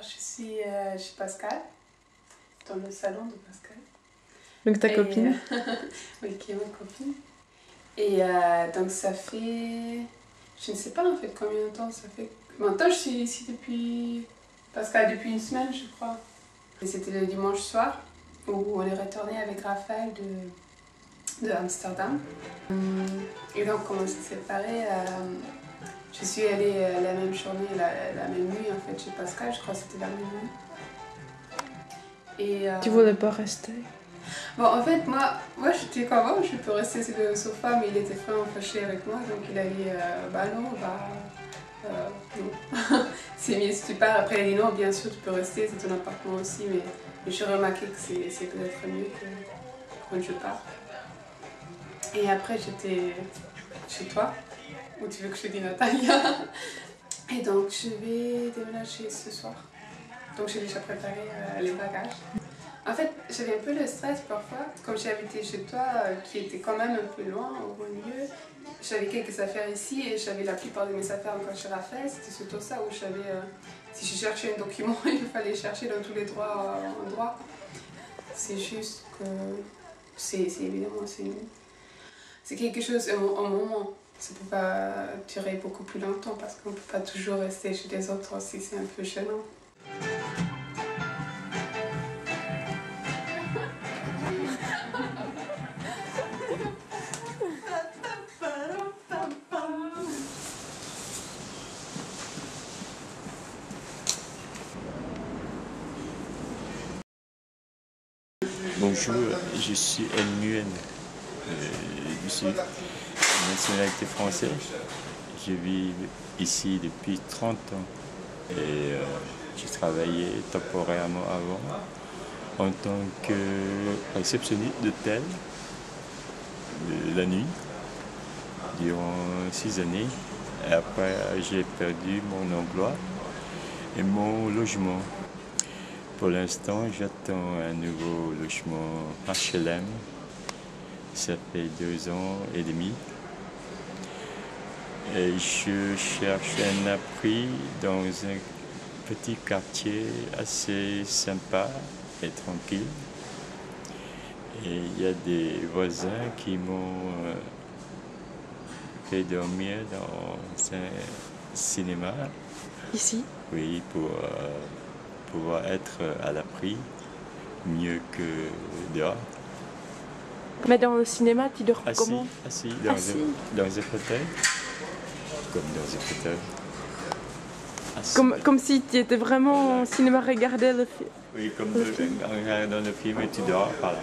je suis chez Pascal, dans le salon de Pascal. Donc ta copine? Oui, qui est ma copine. Et donc ça fait... Je ne sais pas en fait combien de temps ça fait. Maintenant je suis ici depuis... Pascal depuis une semaine je crois. Et c'était le dimanche soir où on est retourné avec Raphaël de Amsterdam. Et donc on s'est séparés. Je suis allée la même journée, la même nuit en fait chez Pascal, je crois que c'était la même nuit. Et, tu voulais pas rester? Bon, en fait, moi j'étais comme moi, je peux rester sur le sofa, mais il était vraiment fâché avec moi, donc il a dit bah non, non. C'est mieux si tu pars. Après, il a dit non, bien sûr, tu peux rester, c'est ton appartement aussi, mais j'ai remarqué que c'est peut-être mieux que quand je pars. Et après, j'étais chez toi, où tu veux que je te dise Natalia. Et donc, je vais déménager ce soir. Donc, j'ai déjà préparé les bagages. En fait, j'avais un peu de stress parfois, comme j'ai habité chez toi, qui était quand même un peu loin, au milieu. J'avais quelques affaires ici et j'avais la plupart de mes affaires encore chez Raphaël. C'était surtout ça où j'avais, si je cherchais un document, il fallait chercher dans tous les trois endroits. C'est juste que, c'est évidemment, c'est quelque chose, un moment. Ça peut pas durer beaucoup plus longtemps parce qu'on peut pas toujours rester chez les autres aussi, c'est un peu gênant. Bonjour, je suis El Nguyen. Je suis de nationalité française. Je vis ici depuis 30 ans et j'ai travaillé temporairement avant en tant que réceptionniste d'hôtel de la nuit durant 6 années. Et après, j'ai perdu mon emploi et mon logement. Pour l'instant, j'attends un nouveau logement HLM. Ça fait 2 ans et demi. Et je cherche un abri dans un petit quartier assez sympa et tranquille. Et il y a des voisins qui m'ont fait dormir dans un cinéma. Ici? Oui, pour pouvoir être à l'abri, mieux que dehors. Mais dans le cinéma, tu dors comment? Assis, dans un fauteuil. Comme dans un fauteuil. Comme si tu étais vraiment au cinéma, regarder le film. Oui, comme en regardant le film et tu dors par là.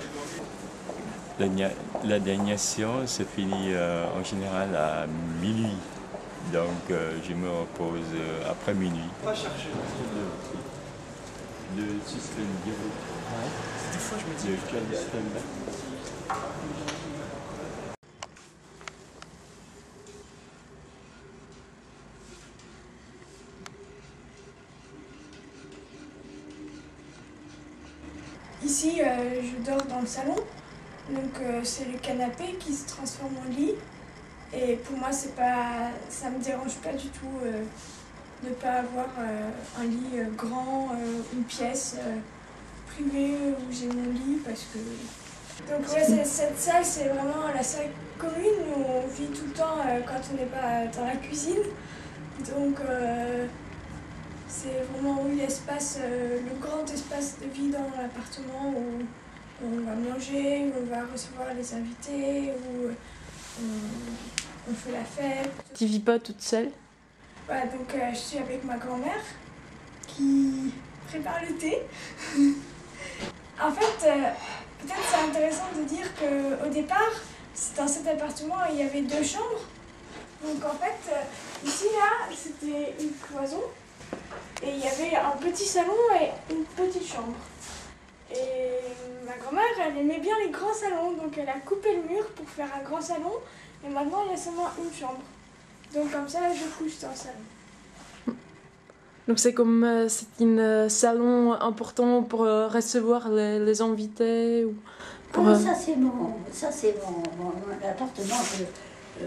La dernière séance se finit en général à minuit. Donc je me repose après minuit. On va chercher le système diabétique. Des fois je me dis le système là. Ici, je dors dans le salon, donc c'est le canapé qui se transforme en lit. Et pour moi, ça me dérange pas du tout de ne pas avoir un lit grand, une pièce privée où j'ai mon lit, parce que... Donc ouais, cette salle, c'est vraiment la salle commune où on vit tout le temps quand on n'est pas dans la cuisine. Donc c'est vraiment l'espace, le grand espace de vie dans l'appartement où on va manger, où on va recevoir les invités, où on fait la fête. Tu vis pas toute seule? Voilà, donc je suis avec ma grand-mère qui prépare le thé. En fait, peut-être c'est intéressant de dire qu'au départ, dans cet appartement, il y avait 2 chambres. Donc en fait, ici, là, c'était une cloison. Et il y avait un petit salon et une petite chambre. Et ma grand-mère, elle aimait bien les grands salons, donc elle a coupé le mur pour faire un grand salon. Et maintenant, il y a seulement une chambre. Donc comme ça, je couche dans le salon. Donc c'est comme c'est un salon important pour recevoir les invités ou pour, Ça c'est mon appartement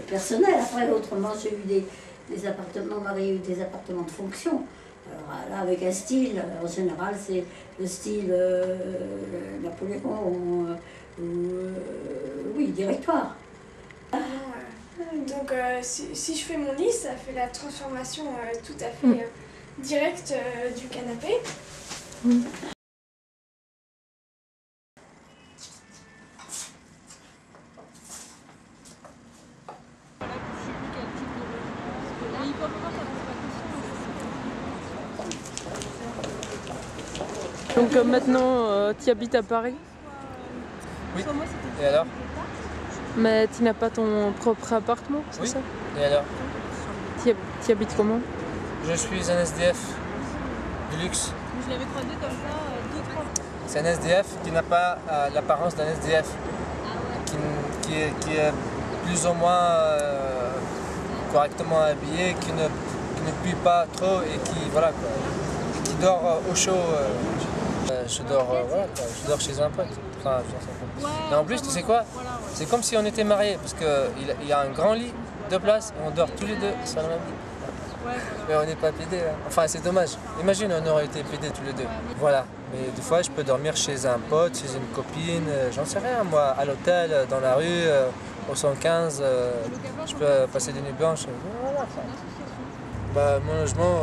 personnel. Après autrement j'ai eu des appartements, Marie a eu des appartements de fonction. Alors là, avec un style, en général, c'est le style Napoléon oui, directoire. Donc si je fais mon lit, ça fait la transformation tout à fait directe du canapé. Donc maintenant, tu habites à Paris, Oui. Et alors? mais tu n'as pas ton propre appartement, c'est Oui. ça? Et alors? Tu habites comment? Je suis un SDF du luxe. Je l'avais croisé comme ça 2-3 fois. C'est un SDF qui n'a pas l'apparence d'un SDF, qui est plus ou moins correctement habillé, qui ne pue pas trop et qui, voilà, quoi, qui dort au chaud. Je dors, voilà, quoi, je dors chez un pote. Enfin, et en plus, tu sais quoi? C'est comme si on était mariés, parce qu'il y a un grand lit, 2 places, et on dort tous les deux sur le même lit. Mais on n'est pas pédés. Hein. Enfin, c'est dommage. Imagine, on aurait été pédés tous les deux. Voilà. Mais des fois, je peux dormir chez un pote, chez une copine, j'en sais rien, moi, à l'hôtel, dans la rue, au 115, je peux passer des nuits blanches. Voilà. Bah, mon logement,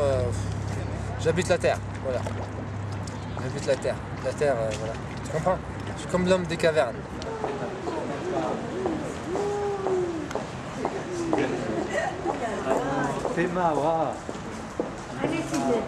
j'habite la terre. Voilà. J'habite la terre. La terre, voilà. Tu comprends? Je suis comme l'homme des cavernes. Fais-moi voir. Allez, Sylvie.